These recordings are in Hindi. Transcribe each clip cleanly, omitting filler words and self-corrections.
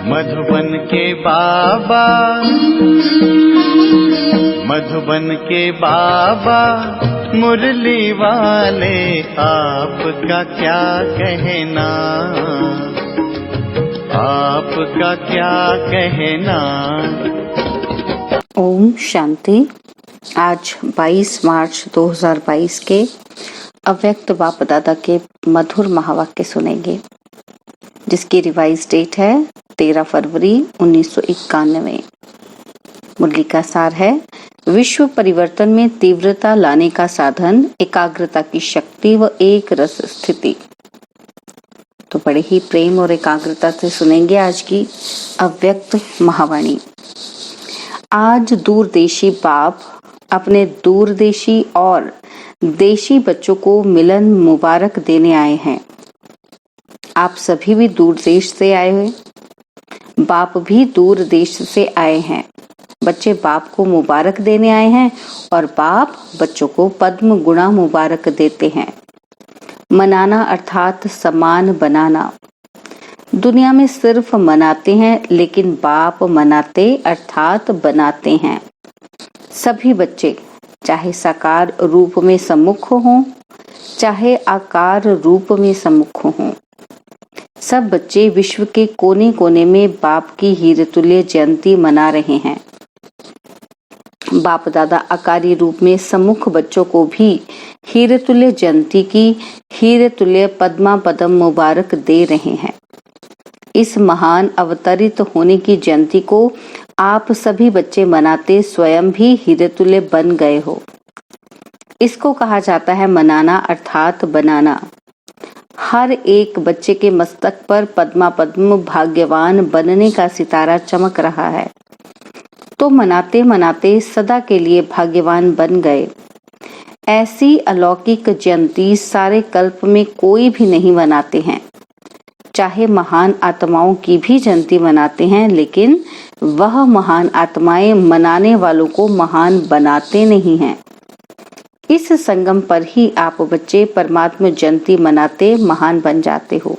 मधुबन के बाबा, मधुबन के बाबा मुरली वाले, आपका क्या कहना, आपका क्या कहना। ओम शांति। आज 22 मार्च 2022 के अव्यक्त बाप दादा के मधुर महावाक्य सुनेंगे, जिसकी रिवाइज डेट है 13 फरवरी 1991। मुरली का सार है, विश्व परिवर्तन में तीव्रता लाने का साधन एकाग्रता की शक्ति व एक रस स्थिति। तो बड़े ही प्रेम और एकाग्रता से सुनेंगे आज की अव्यक्त महावाणी। आज दूरदेशी बाप अपने दूरदेशी और देशी बच्चों को मिलन मुबारक देने आए हैं। आप सभी भी दूर देश से आए हुए, बाप भी दूर देश से आए हैं। बच्चे बाप को मुबारक देने आए हैं और बाप बच्चों को पद्म गुणा मुबारक देते हैं। मनाना अर्थात सम्मान बनाना। दुनिया में सिर्फ मनाते हैं, लेकिन बाप मनाते अर्थात बनाते हैं। सभी बच्चे चाहे साकार रूप में सम्मुख हों, चाहे आकार रूप में सम्मुख हों, सब बच्चे विश्व के कोने कोने में बाप की हीरे जयंती मना रहे हैं। बाप दादा आकारी रूप में सम्मुख बच्चों को भी हीरे तुल्य जयंती की हीरे तुल्य पद्मा पदम मुबारक दे रहे हैं। इस महान अवतरित होने की जयंती को आप सभी बच्चे मनाते स्वयं भी हीरे तुल्य बन गए हो। इसको कहा जाता है मनाना अर्थात बनाना। हर एक बच्चे के मस्तक पर पद्मा पद्म भाग्यवान बनने का सितारा चमक रहा है। तो मनाते मनाते सदा के लिए भाग्यवान बन गए। ऐसी अलौकिक जयंती सारे कल्प में कोई भी नहीं मनाते हैं। चाहे महान आत्माओं की भी जयंती मनाते हैं, लेकिन वह महान आत्माएं मनाने वालों को महान बनाते नहीं हैं। इस संगम पर ही आप बच्चे परमात्मा जयंती मनाते महान बन जाते हो,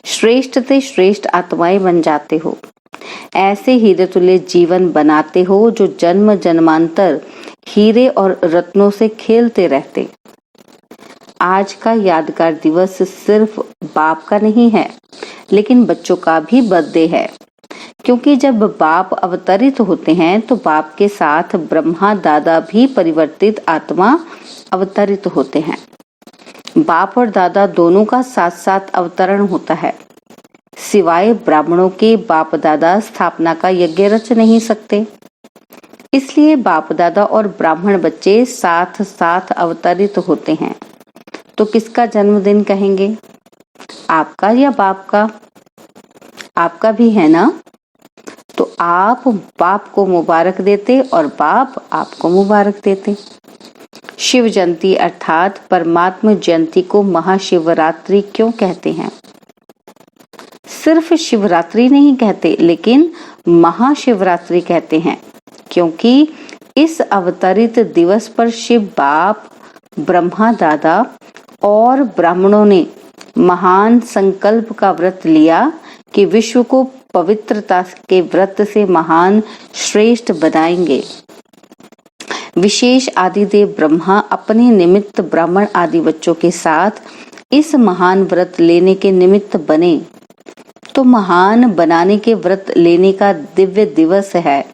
श्रेष्ठ से श्रेष्ठ आत्माएं बन जाते हो। ऐसे हीरे तुल्य जीवन बनाते हो जो जन्म जन्मांतर हीरे और रत्नों से खेलते रहते। आज का यादगार दिवस सिर्फ बाप का नहीं है, लेकिन बच्चों का भी बर्थडे है, क्योंकि जब बाप अवतरित होते हैं तो बाप के साथ ब्रह्मा दादा भी परिवर्तित आत्मा अवतरित होते हैं। बाप और दादा दोनों का साथ साथ अवतरण होता है। सिवाय ब्राह्मणों के बाप दादा स्थापना का यज्ञ रच नहीं सकते। इसलिए बाप दादा और ब्राह्मण बच्चे साथ साथ अवतरित होते हैं। तो किसका जन्मदिन कहेंगे, आपका या बाप का? आपका भी है ना। तो आप बाप को मुबारक देते और बाप आपको मुबारक देते। शिव जयंती अर्थात परमात्मा जयंती को महाशिवरात्रि क्यों कहते हैं? सिर्फ शिवरात्रि नहीं कहते, लेकिन महाशिवरात्रि कहते हैं, क्योंकि इस अवतरित दिवस पर शिव बाप, ब्रह्मा दादा और ब्राह्मणों ने महान संकल्प का व्रत लिया कि विश्व को पवित्रता के व्रत से महान श्रेष्ठ बनाएंगे। विशेष आदिदेव ब्रह्मा अपने निमित्त ब्राह्मण आदि बच्चों के साथ इस महान व्रत लेने के निमित्त बने। तो महान बनाने के व्रत लेने का दिव्य दिवस है,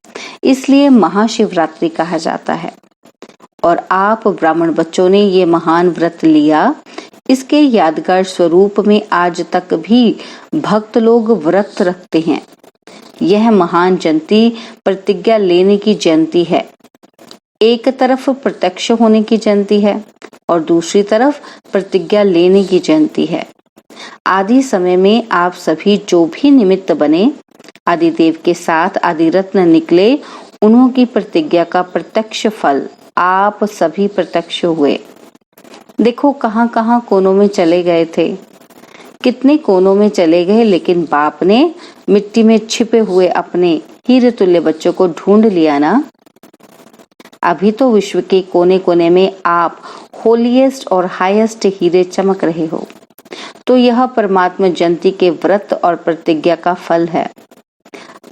इसलिए महाशिवरात्रि कहा जाता है। और आप ब्राह्मण बच्चों ने ये महान व्रत लिया। इसके यादगार स्वरूप में आज तक भी भक्त लोग व्रत रखते हैं। यह महान जयंती प्रतिज्ञा लेने की जयंती है। एक तरफ प्रत्यक्ष होने की जयंती है और दूसरी तरफ प्रतिज्ञा लेने की जयंती है। आदि समय में आप सभी जो भी निमित्त बने, आदिदेव के साथ आदि रत्न निकले, उन्हों की प्रतिज्ञा का प्रत्यक्ष फल आप सभी प्रत्यक्ष हुए। देखो कहां कहां कोनों में चले गए थे, कितने कोनों में चले गए, लेकिन बाप ने मिट्टी में छिपे हुए अपने हीरे तुल्य बच्चों को ढूंढ लिया ना। अभी तो विश्व के कोने कोने में आप होलीएस्ट और हाईएस्ट हीरे चमक रहे हो। तो यह परमात्मा जयंती के व्रत और प्रतिज्ञा का फल है।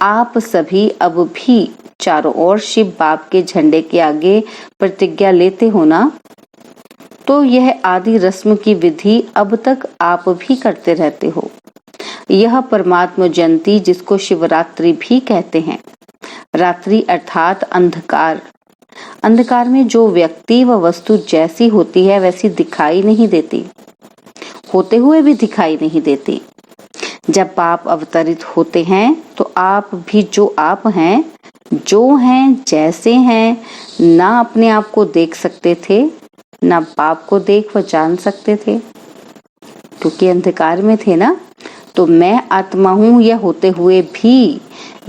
आप सभी अब भी चारों ओर शिव बाप के झंडे के आगे प्रतिज्ञा लेते हो ना? तो यह आदि रस्म की विधि अब तक आप भी करते रहते हो। यह परमात्मा जयंती, जिसको शिवरात्रि भी कहते हैं, रात्रि अर्थात अंधकार, अंधकार में जो व्यक्ति व वस्तु जैसी होती है वैसी दिखाई नहीं देती, होते हुए भी दिखाई नहीं देती। जब बाप अवतरित होते हैं तो आप भी जो आप हैं, जो हैं, जैसे हैं, ना अपने आप को देख सकते थे, ना बाप को देख व जान सकते थे, क्योंकि अंधकार में थे ना। तो मैं आत्मा हूं यह होते हुए भी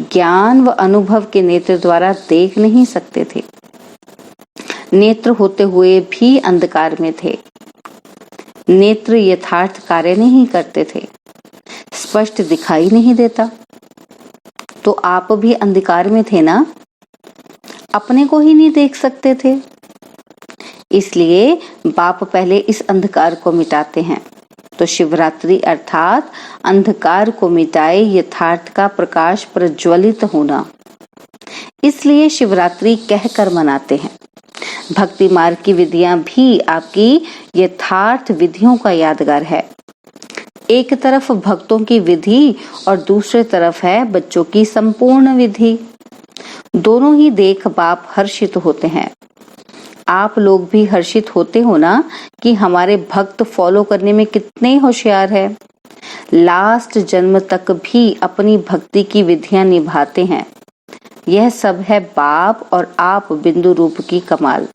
ज्ञान व अनुभव के नेत्र द्वारा देख नहीं सकते थे। नेत्र होते हुए भी अंधकार में थे। नेत्र यथार्थ कार्य नहीं करते थे, स्पष्ट दिखाई नहीं देता। तो आप भी अंधकार में थे ना, अपने को ही नहीं देख सकते थे। इसलिए बाप पहले इस अंधकार को मिटाते हैं। तो शिवरात्रि अर्थात अंधकार को मिटाए यथार्थ का प्रकाश प्रज्वलित होना, इसलिए शिवरात्रि कहकर मनाते हैं। भक्ति मार्ग की विधियां भी आपकी यथार्थ विधियों का यादगार है। एक तरफ भक्तों की विधि और दूसरे तरफ है बच्चों की संपूर्ण विधि। दोनों ही देख बाप हर्षित होते हैं। आप लोग भी हर्षित होते हो ना कि हमारे भक्त फॉलो करने में कितने होशियार है। लास्ट जन्म तक भी अपनी भक्ति की विधियां निभाते हैं। यह सब है बाप और आप बिंदु रूप की कमाल।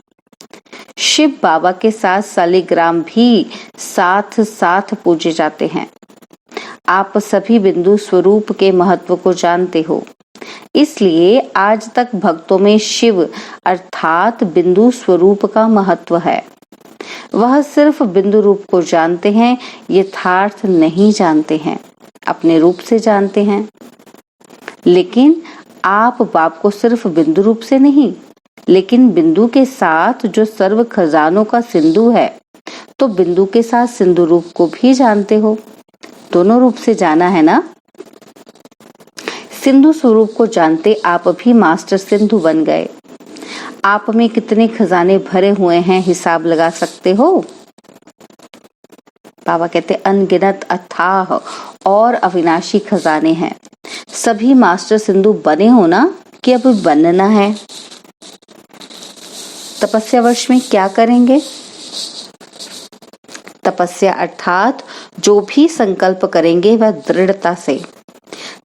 शिव बाबा के साथ शालिग्राम भी साथ साथ पूजे जाते हैं। आप सभी बिंदु स्वरूप के महत्व को जानते हो, इसलिए आज तक भक्तों में शिव अर्थात बिंदु स्वरूप का महत्व है। वह सिर्फ बिंदु रूप को जानते हैं, यथार्थ नहीं जानते हैं, अपने रूप से जानते हैं। लेकिन आप बाप को सिर्फ बिंदु रूप से नहीं, लेकिन बिंदु के साथ जो सर्व खजानों का सिंधु है, तो बिंदु के साथ सिंधु रूप को भी जानते हो। दोनों रूप से जाना है ना। सिंधु स्वरूप को जानते आप भी मास्टर सिंधु बन गए। आप में कितने खजाने भरे हुए हैं, हिसाब लगा सकते हो? बाबा कहते अनगिनत अथाह और अविनाशी खजाने हैं। सभी मास्टर सिंधु बने हो ना, कि अब बनना है। तपस्या वर्ष में क्या करेंगे? तपस्या अर्थात जो भी संकल्प करेंगे वह दृढ़ता से।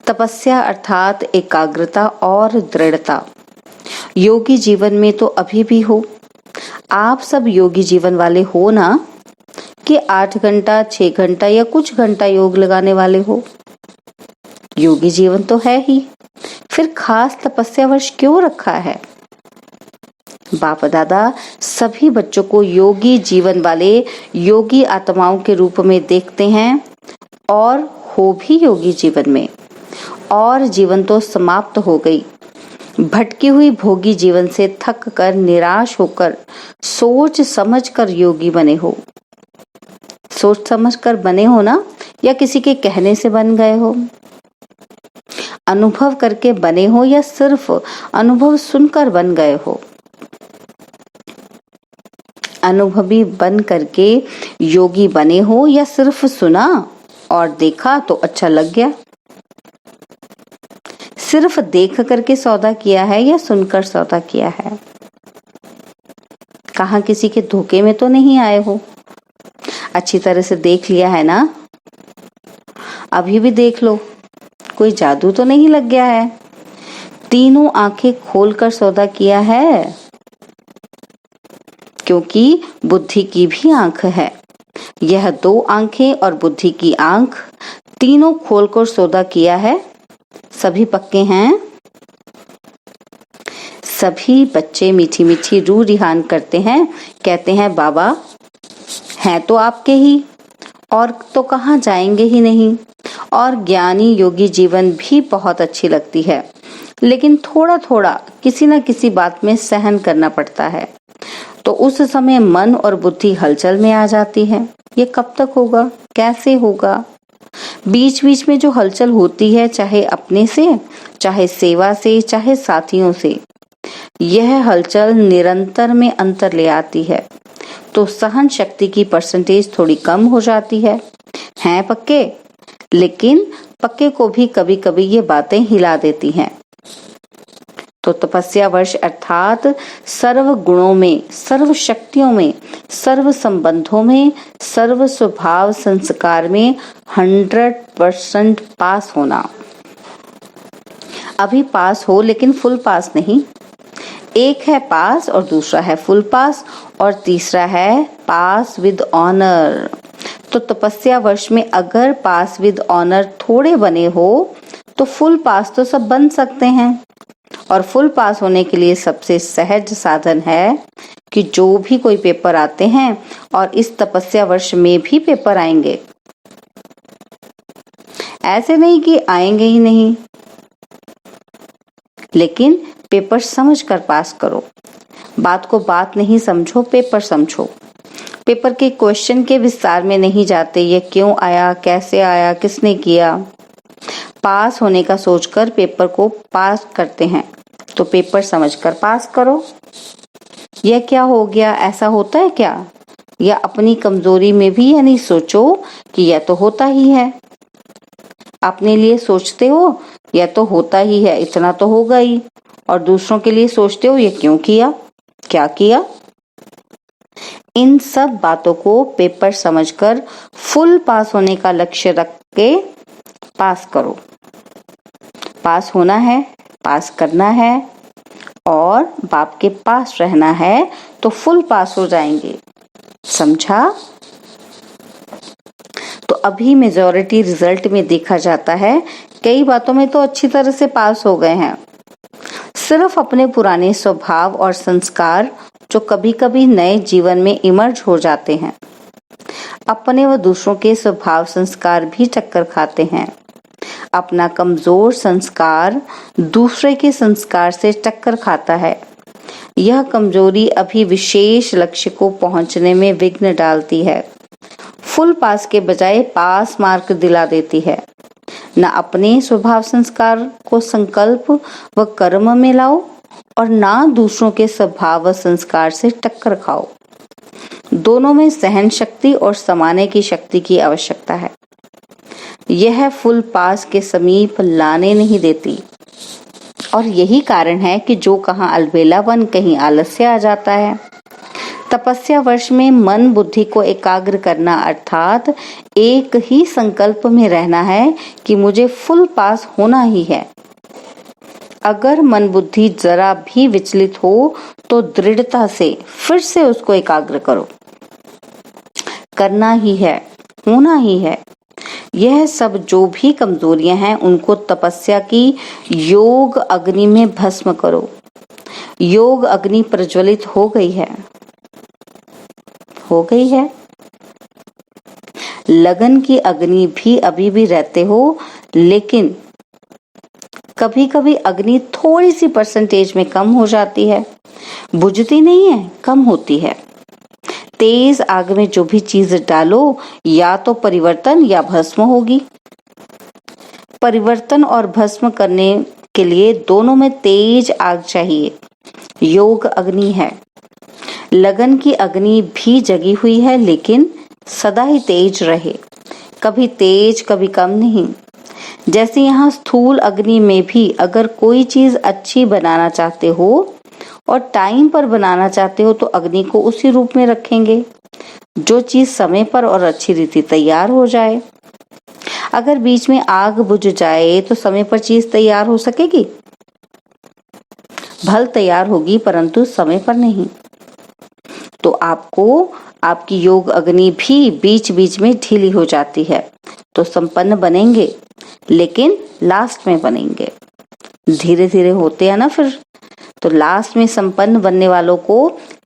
तपस्या अर्थात एकाग्रता और दृढ़ता। योगी जीवन में तो अभी भी हो। आप सब योगी जीवन वाले हो ना, कि 8 घंटा 6 घंटा या कुछ घंटा योग लगाने वाले हो? योगी जीवन तो है ही, फिर खास तपस्या वर्ष क्यों रखा है? बाप दादा सभी बच्चों को योगी जीवन वाले योगी आत्माओं के रूप में देखते हैं और हो भी योगी जीवन में। और जीवन तो समाप्त हो गई। भटकी हुई भोगी जीवन से थक कर निराश होकर सोच समझ कर योगी बने हो। सोच समझ कर बने हो ना, या किसी के कहने से बन गए हो? अनुभव करके बने हो या सिर्फ अनुभव सुनकर बन गए हो? अनुभवी बन करके योगी बने हो या सिर्फ सुना और देखा तो अच्छा लग गया? सिर्फ देख करके सौदा किया है या सुनकर सौदा किया है? कहाँ किसी के धोखे में तो नहीं आए हो? अच्छी तरह से देख लिया है ना? अभी भी देख लो, कोई जादू तो नहीं लग गया है? तीनों आंखें खोलकर सौदा किया है, क्योंकि बुद्धि की भी आंख है। यह 2 आंखें और बुद्धि की आंख, तीनों खोलकर सौदा किया है। सभी पक्के हैं। सभी बच्चे मीठी मीठी रूह रिहान करते हैं, कहते हैं बाबा हैं तो आपके ही, और तो कहाँ जाएंगे ही नहीं। और ज्ञानी योगी जीवन भी बहुत अच्छी लगती है, लेकिन थोड़ा थोड़ा किसी न किसी बात में सहन करना पड़ता है। तो उस समय मन और बुद्धि हलचल में आ जाती है। ये कब तक होगा, कैसे होगा? बीच बीच में जो हलचल होती है, चाहे अपने से, चाहे सेवा से, चाहे साथियों से, यह हलचल निरंतर में अंतर ले आती है। तो सहन शक्ति की परसेंटेज थोड़ी कम हो जाती है। हैं पक्के, लेकिन पक्के को भी कभी कभी ये बातें हिला देती हैं। तो तपस्या वर्ष अर्थात सर्व गुणों में, सर्व शक्तियों में, सर्व संबंधों में, सर्व स्वभाव संस्कार में 100% पास होना। अभी पास हो, लेकिन फुल पास नहीं। एक है पास और दूसरा है फुल पास और तीसरा है पास विद ऑनर। तो तपस्या वर्ष में अगर पास विद ऑनर थोड़े बने हो तो फुल पास तो सब बन सकते हैं। और फुल पास होने के लिए सबसे सहज साधन है कि जो भी कोई पेपर आते हैं, और इस तपस्या वर्ष में भी पेपर आएंगे, ऐसे नहीं कि आएंगे ही नहीं, लेकिन पेपर समझ कर पास करो। बात को बात नहीं समझो, पेपर समझो। पेपर के क्वेश्चन के विस्तार में नहीं जाते, ये क्यों आया, कैसे आया, किसने किया। पास होने का सोचकर पेपर को पास करते हैं, तो पेपर समझकर पास करो। यह क्या हो गया, ऐसा होता है क्या? या अपनी कमजोरी में भी यह नहीं सोचो कि यह तो होता ही है। अपने लिए सोचते हो यह तो होता ही है, इतना तो होगा ही, और दूसरों के लिए सोचते हो ये क्यों किया, क्या किया। इन सब बातों को पेपर समझकर फुल पास होने का लक्ष्य रख के पास करो। पास होना है, पास करना है और बाप के पास रहना है तो फुल पास हो जाएंगे। समझा? तो अभी मेजॉरिटी रिजल्ट में देखा जाता है, कई बातों में तो अच्छी तरह से पास हो गए हैं। सिर्फ अपने पुराने स्वभाव और संस्कार जो कभी कभी नए जीवन में इमर्ज हो जाते हैं, अपने व दूसरों के स्वभाव संस्कार भी टक्कर खाते हैं। अपना कमजोर संस्कार दूसरे के संस्कार से टक्कर खाता है। यह कमजोरी अभी विशेष लक्ष्य को पहुंचने में विघ्न डालती है। फुल पास के बजाय पास मार्क दिला देती है। न अपने स्वभाव संस्कार को संकल्प व कर्म में लाओ और ना दूसरों के स्वभाव व संस्कार से टक्कर खाओ। दोनों में सहन शक्ति और समाने की शक्ति की आवश्यकता है। यह फुल पास के समीप लाने नहीं देती, और यही कारण है कि जो कहाँ अलबेलापन, कहीं आलस्य आ जाता है। तपस्या वर्ष में मन बुद्धि को एकाग्र करना अर्थात एक ही संकल्प में रहना है कि मुझे फुल पास होना ही है। अगर मन बुद्धि जरा भी विचलित हो तो दृढ़ता से फिर से उसको एकाग्र करो। करना ही है, होना ही है। यह सब जो भी कमजोरियां हैं उनको तपस्या की योग अग्नि में भस्म करो। योग अग्नि प्रज्वलित हो गई है, हो गई है। लगन की अग्नि भी अभी भी रहते हो, लेकिन कभी कभी अग्नि थोड़ी सी परसेंटेज में कम हो जाती है। बुझती नहीं है, कम होती है। तेज आग में जो भी चीज डालो या तो परिवर्तन या भस्म होगी। परिवर्तन और भस्म करने के लिए दोनों में तेज आग चाहिए। योग अग्नि है। लगन की अग्नि भी जगी हुई है, लेकिन सदा ही तेज रहे, कभी तेज कभी कम नहीं। जैसे यहाँ स्थूल अग्नि में भी अगर कोई चीज अच्छी बनाना चाहते हो और टाइम पर बनाना चाहते हो तो अग्नि को उसी रूप में रखेंगे जो चीज समय पर और अच्छी रीति तैयार हो जाए। अगर बीच में आग बुझ जाए तो समय पर चीज तैयार हो सकेगी? भल तैयार होगी, परंतु समय पर नहीं। तो आपको आपकी योग अग्नि भी बीच बीच में ढीली हो जाती है, तो संपन्न बनेंगे, लेकिन लास्ट में बनेंगे। धीरे धीरे होते हैं ना फिर, तो लास्ट में संपन्न बनने वालों को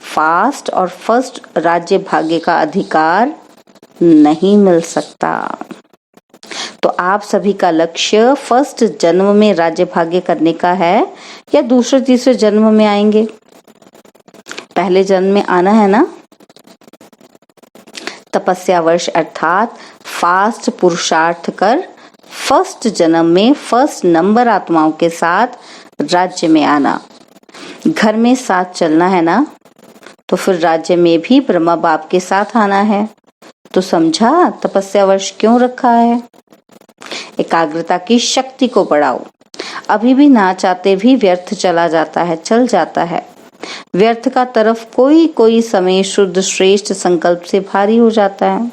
फास्ट और फर्स्ट राज्य भाग्य का अधिकार नहीं मिल सकता। तो आप सभी का लक्ष्य फर्स्ट जन्म में राज्य भाग्य करने का है या दूसरे तीसरे जन्म में आएंगे? पहले जन्म में आना है ना। तपस्या वर्ष अर्थात फास्ट पुरुषार्थ कर फर्स्ट जन्म में फर्स्ट नंबर आत्माओं के साथ राज्य में आना। घर में साथ चलना है ना, तो फिर राज्य में भी ब्रह्मा बाप के साथ आना है। तो समझा तपस्या वर्ष क्यों रखा है। एकाग्रता की शक्ति को बढ़ाओ। अभी भी ना चाहते भी व्यर्थ चला जाता है, चल जाता है। व्यर्थ का तरफ कोई कोई समय शुद्ध श्रेष्ठ संकल्प से भारी हो जाता है।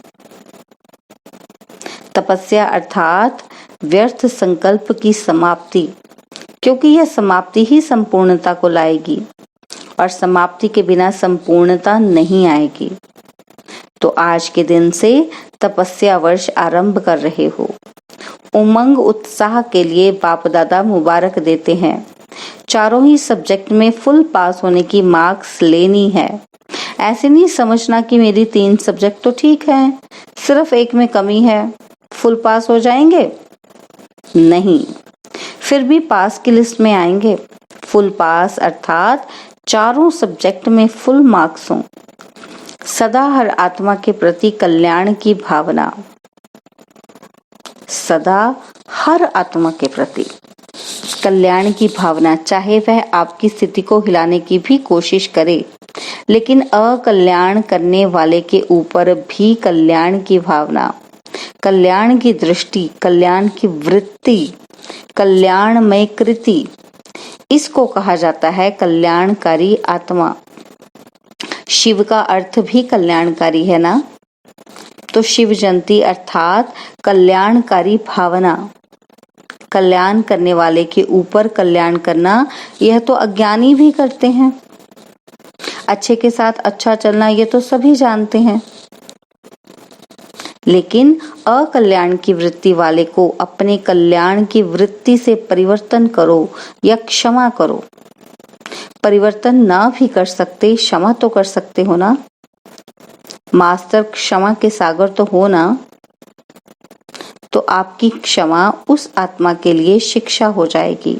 तपस्या अर्थात व्यर्थ संकल्प की समाप्ति, क्योंकि यह समाप्ति ही संपूर्णता को लाएगी और समाप्ति के बिना संपूर्णता नहीं आएगी। तो आज के दिन से तपस्या वर्ष आरंभ कर रहे हो। उमंग उत्साह के लिए बाप दादा मुबारक देते हैं। चारों ही सब्जेक्ट में फुल पास होने की मार्क्स लेनी है। ऐसे नहीं समझना कि मेरी 3 सब्जेक्ट तो ठीक है, सिर्फ एक में कमी है, फुल पास हो जाएंगे। नहीं, फिर भी पास की लिस्ट में आएंगे। फुल पास अर्थात चारों सब्जेक्ट में फुल मार्क्स हों। सदा हर आत्मा के प्रति कल्याण की भावना, सदा हर आत्मा के प्रति कल्याण की भावना, चाहे वह आपकी स्थिति को हिलाने की भी कोशिश करे, लेकिन अकल्याण करने वाले के ऊपर भी कल्याण की भावना, कल्याण की दृष्टि, कल्याण की वृत्ति, कल्याणमय कृति, इसको कहा जाता है कल्याणकारी आत्मा। शिव का अर्थ भी कल्याणकारी है ना, तो शिव जयंती अर्थात कल्याणकारी भावना, कल्याण करने वाले के ऊपर कल्याण करना, यह तो अज्ञानी भी करते हैं। अच्छे के साथ अच्छा चलना ये तो सभी जानते हैं, लेकिन अकल्याण की वृत्ति वाले को अपने कल्याण की वृत्ति से परिवर्तन करो या क्षमा करो। परिवर्तन ना भी कर सकते, क्षमा तो कर सकते हो ना। मास्टर क्षमा के सागर तो हो ना, तो आपकी क्षमा उस आत्मा के लिए शिक्षा हो जाएगी।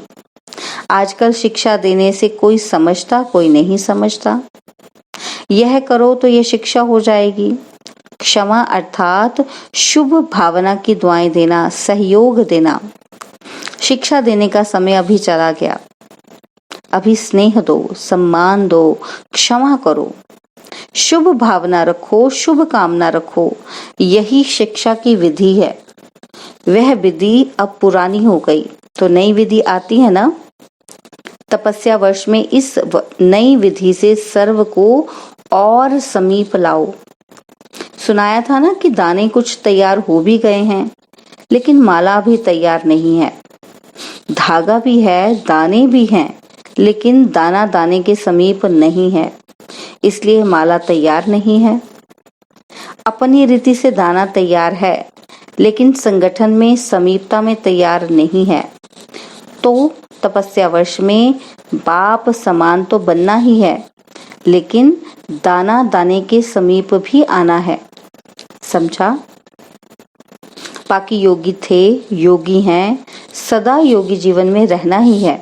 आजकल शिक्षा देने से कोई समझता, कोई नहीं समझता। यह करो तो यह शिक्षा हो जाएगी। क्षमा अर्थात शुभ भावना की दुआएं देना, सहयोग देना। शिक्षा देने का समय अभी चला गया। अभी स्नेह दो, सम्मान दो, क्षमा करो, शुभ भावना रखो, शुभ कामना रखो। यही शिक्षा की विधि है। वह विधि अब पुरानी हो गई, तो नई विधि आती है ना। तपस्या वर्ष में इस नई विधि से सर्व को और समीप लाओ। सुनाया था ना कि दाने कुछ तैयार हो भी गए हैं, लेकिन माला भी तैयार नहीं है। धागा भी है, दाने भी हैं, लेकिन दाना दाने के समीप नहीं है, इसलिए माला तैयार नहीं है। अपनी रीति से दाना तैयार है, लेकिन संगठन में समीपता में तैयार नहीं है। तो तपस्या वर्ष में बाप समान तो बनना ही है, लेकिन दाना दाने के समीप भी आना है। समझा। बाकी योगी थे, योगी हैं, सदा योगी जीवन में रहना ही है।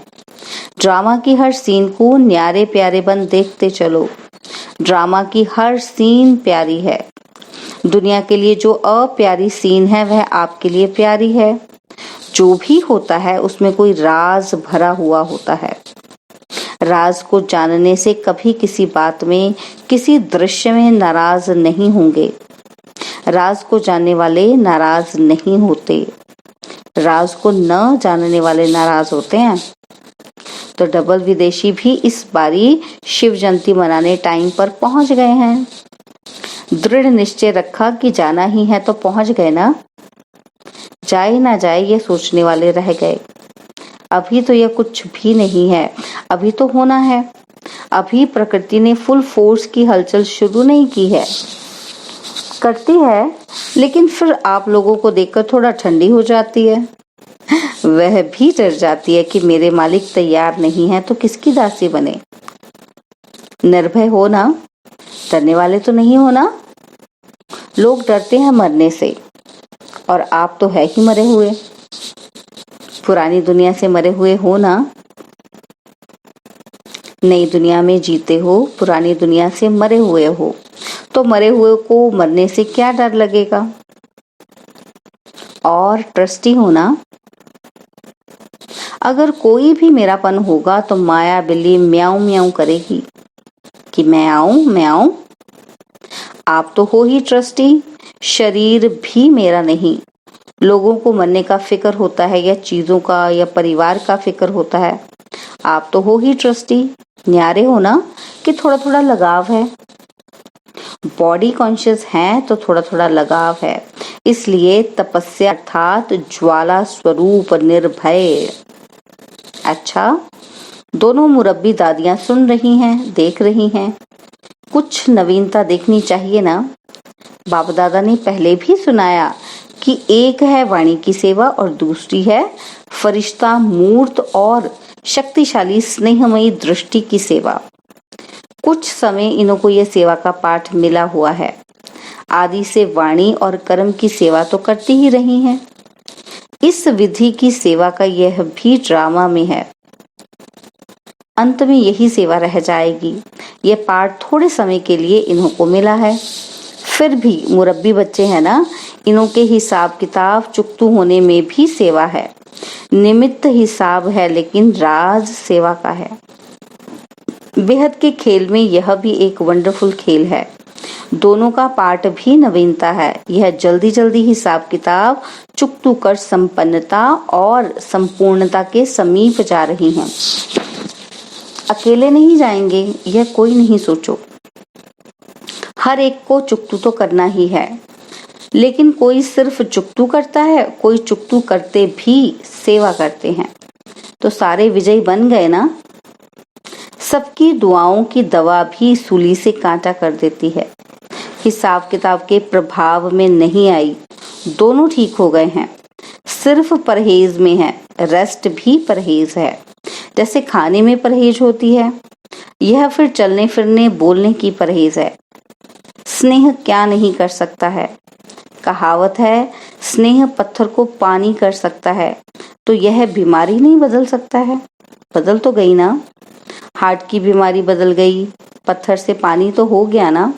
ड्रामा की हर सीन को न्यारे प्यारे बन देखते चलो। ड्रामा की हर सीन प्यारी है। दुनिया के लिए जो अप्यारी सीन है वह आपके लिए प्यारी है। जो भी होता है उसमें कोई राज भरा हुआ होता है। राज को जानने से कभी किसी बात में, किसी दृश्य में नाराज नहीं होंगे। राज को जानने वाले नाराज नहीं होते, राज को न जानने वाले नाराज होते हैं। तो डबल विदेशी भी इस बारी शिव जयंती मनाने टाइम पर पहुंच गए हैं। दृढ़ निश्चय रखा कि जाना ही है तो पहुंच गए ना। जाए ना जाए ये सोचने वाले रह गए। अभी तो यह कुछ भी नहीं है, अभी तो होना है। अभी प्रकृति ने फुल फोर्स की हलचल शुरू नहीं की है। करती है, लेकिन फिर आप लोगों को देखकर थोड़ा ठंडी हो जाती है। वह भी डर जाती है कि मेरे मालिक तैयार नहीं है तो किसकी दासी बने। निर्भय हो ना, डरने वाले तो नहीं हो ना। लोग डरते हैं मरने से, और आप तो है ही मरे हुए, पुरानी दुनिया से मरे हुए हो ना। नई दुनिया में जीते हो, पुरानी दुनिया से मरे हुए हो, तो मरे हुए को मरने से क्या डर लगेगा। और ट्रस्टी होना, अगर कोई भी मेरापन होगा तो माया बिल्ली म्याऊं म्याऊं करेगी कि मैं आऊं। आप तो हो ही ट्रस्टी, शरीर भी मेरा नहीं। लोगों को मरने का फिक्र होता है या चीजों का या परिवार का फिक्र होता है। आप तो हो ही ट्रस्टी, न्यारे हो ना कि थोड़ा थोड़ा लगाव है। बॉडी कॉन्शियस है तो थोड़ा थोड़ा लगाव है, इसलिए तपस्या अर्थात ज्वाला स्वरूप निर्भय। अच्छा, दोनों मुरब्बी दादियां सुन रही हैं, देख रही हैं। कुछ नवीनता देखनी चाहिए ना। बाप दादा ने पहले भी सुनाया कि एक है वाणी की सेवा और दूसरी है फरिश्ता मूर्त और शक्तिशाली स्नेहमयी दृष्टि की सेवा। कुछ समय इन्हों को यह सेवा का पाठ मिला हुआ है। आदि से वाणी और कर्म की सेवा तो करती ही रही हैं। इस विधि की सेवा का यह भी ड्रामा में है। अंत में यही सेवा रह जाएगी। यह पाठ थोड़े समय के लिए इन्हों को मिला है। फिर भी मुरब्बी बच्चे हैं ना, इन्हों के हिसाब किताब चुकतू होने में भी सेवा है। निमित्त हिसाब है लेकिन राज सेवा का है। बेहद के खेल में यह भी एक वंडरफुल खेल है। दोनों का पाठ भी नवीनता है। यह जल्दी जल्दी हिसाब किताब चुकतू कर संपन्नता और संपूर्णता के समीप जा रही हैं। अकेले नहीं जाएंगे, यह कोई नहीं सोचो। हर एक को चुकतू तो करना ही है, लेकिन कोई सिर्फ चुकतू करता है, कोई चुकतू करते भी सेवा करते हैं, तो सारे विजयी बन गए ना। सबकी दुआओं की दवा भी सूली से कांटा कर देती है। हिसाब किताब के प्रभाव में नहीं आई, दोनों ठीक हो गए हैं। सिर्फ परहेज में है, रेस्ट भी परहेज है। जैसे खाने में परहेज होती है, यह फिर चलने फिरने बोलने की परहेज है। स्नेह क्या नहीं कर सकता है। कहावत है, स्नेह पत्थर को पानी कर सकता है, तो यह बीमारी नहीं बदल सकता है। बदल तो गई ना। हार्ट की बीमारी बदल गई, पत्थर से पानी तो हो गया ना।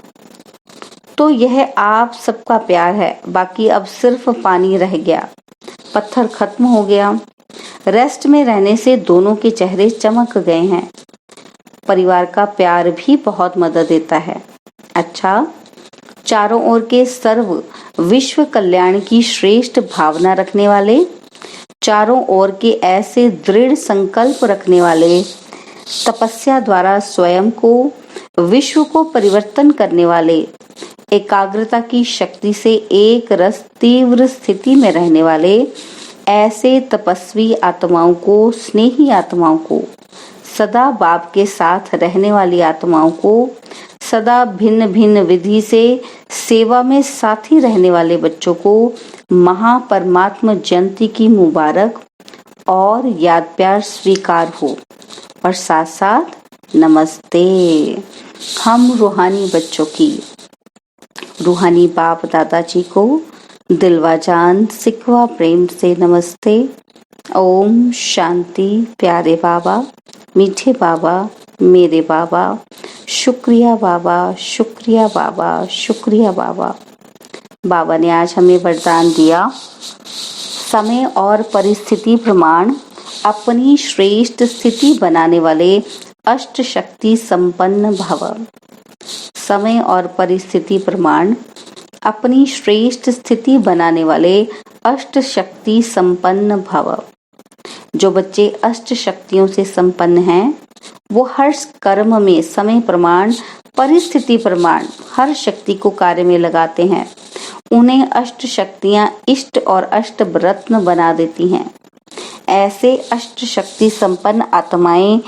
तो यह आप सबका प्यार है, बाकी अब सिर्फ पानी रह गया, पत्थर खत्म हो गया। रेस्ट में रहने से दोनों के चेहरे चमक गए हैं। परिवार का प्यार भी बहुत मदद देता है। अच्छा, चारों ओर के सर्व विश्व कल्याण की श्रेष्ठ भावना रखने वाले, चारों ओर के ऐसे दृढ़ संकल्प रखने वाले, तपस्या द्वारा स्वयं को विश्व को परिवर्तन करने वाले, एकाग्रता की शक्ति से एक रस तीव्र स्थिति में रहने वाले, ऐसे तपस्वी आत्माओं को, स्नेही आत्माओं को, सदा बाप के साथ रहने वाली आत्माओं को, सदा भिन्न भिन्न विधि से सेवा में साथी रहने वाले बच्चों को महापरमात्मा जयंती की मुबारक और याद प्यार स्वीकार हो। और साथ साथ नमस्ते। हम रूहानी बच्चों की, रूहानी बाप दादाजी को दिलवा जान सिकवा प्रेम से नमस्ते। ओम शांति। प्यारे बाबा, मीठे बाबा, मेरे बाबा, शुक्रिया बाबा, शुक्रिया बाबा, शुक्रिया बाबा। बाबा ने आज हमें वरदान दिया, समय और परिस्थिति प्रमाण अपनी श्रेष्ठ स्थिति बनाने वाले अष्ट शक्ति संपन्न भव। समय और परिस्थिति प्रमाण अपनी श्रेष्ठ स्थिति बनाने वाले अष्ट शक्ति संपन्न भव। जो बच्चे अष्ट शक्तियों से संपन्न हैं, वो हर कर्म में समय प्रमाण, परिस्थिति प्रमाण हर शक्ति को कार्य में लगाते हैं। उन्हें अष्ट शक्तियां इष्ट और अष्ट रत्न बना देती हैं। ऐसे अष्ट शक्ति संपन्न आत्माएं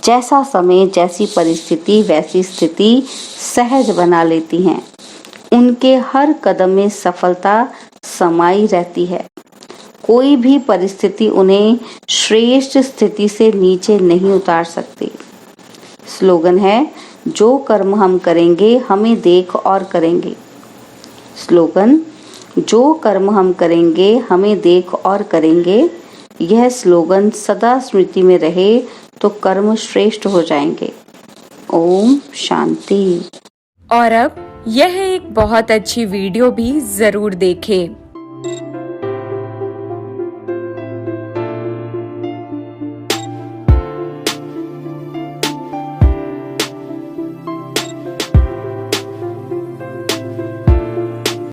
जैसा समय, जैसी परिस्थिति, वैसी स्थिति सहज बना लेती हैं। उनके हर कदम में सफलता समाई रहती है। कोई भी परिस्थिति उन्हें श्रेष्ठ स्थिति से नीचे नहीं उतार सकती। स्लोगन है, जो कर्म हम करेंगे हमें देख और करेंगे। स्लोगन, जो कर्म हम करेंगे हमें देख और करेंगे। यह स्लोगन सदा स्मृति में रहे तो कर्म श्रेष्ठ हो जाएंगे। ओम शांति। और अब यह एक बहुत अच्छी वीडियो भी जरूर देखें।